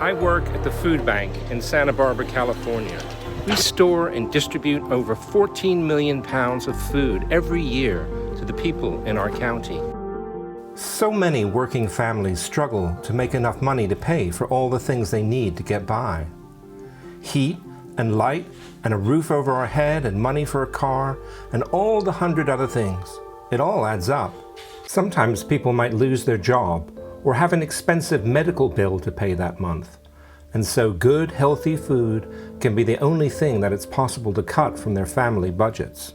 I work at the Foodbank in Santa Barbara, California. We store and distribute over 14 million pounds of food every year to the people in our county. So many working families struggle to make enough money to pay for all the things they need to get by. Heat and light and a roof over our head and money for a car and all the 100 other things. It all adds up. Sometimes people might lose their job or have an expensive medical bill to pay that month. And so good, healthy food can be the only thing that it's possible to cut from their family budgets.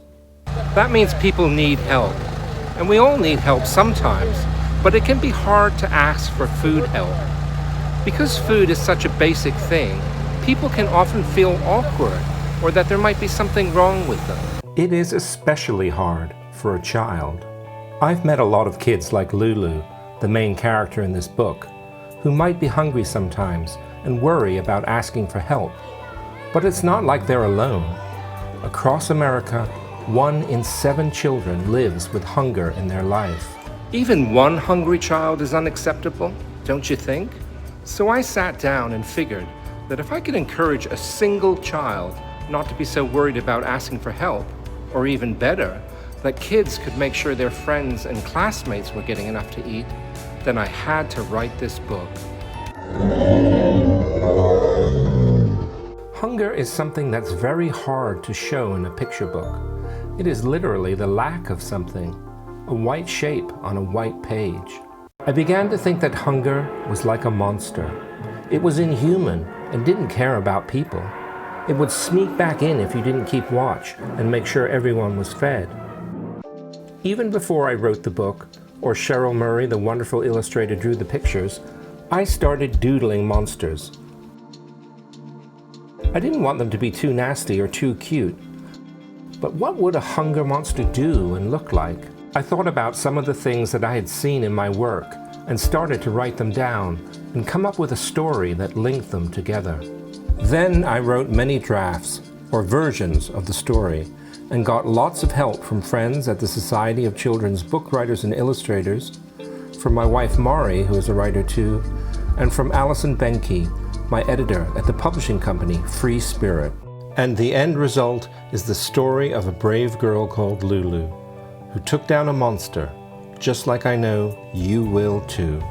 That means people need help. And we all need help sometimes, but it can be hard to ask for food help. Because food is such a basic thing, people can often feel awkward or that there might be something wrong with them. It is especially hard for a child. I've met a lot of kids like Lulu, the main character in this book, who might be hungry sometimes and worry about asking for help. But it's not like they're alone. Across America, 1 in 7 children lives with hunger in their life. Even one hungry child is unacceptable, don't you think? So I sat down and figured that if I could encourage a single child not to be so worried about asking for help, or even better, that kids could make sure their friends and classmates were getting enough to eat, then I had to write this book. Hunger is something that's very hard to show in a picture book. It is literally the lack of something, a white shape on a white page. I began to think that hunger was like a monster. It was inhuman and didn't care about people. It would sneak back in if you didn't keep watch and make sure everyone was fed. Even before I wrote the book, or Cheryl Murray, the wonderful illustrator, drew the pictures, I started doodling monsters. I didn't want them to be too nasty or too cute. But what would a hunger monster do and look like? I thought about some of the things that I had seen in my work and started to write them down and come up with a story that linked them together. Then I wrote many drafts, or versions of the story, and got lots of help from friends at the Society of Children's Book Writers and Illustrators, from my wife Mari, who is a writer too, and from Alison Benke, my editor at the publishing company Free Spirit. And the end result is the story of a brave girl called Lulu, who took down a monster, just like I know you will too.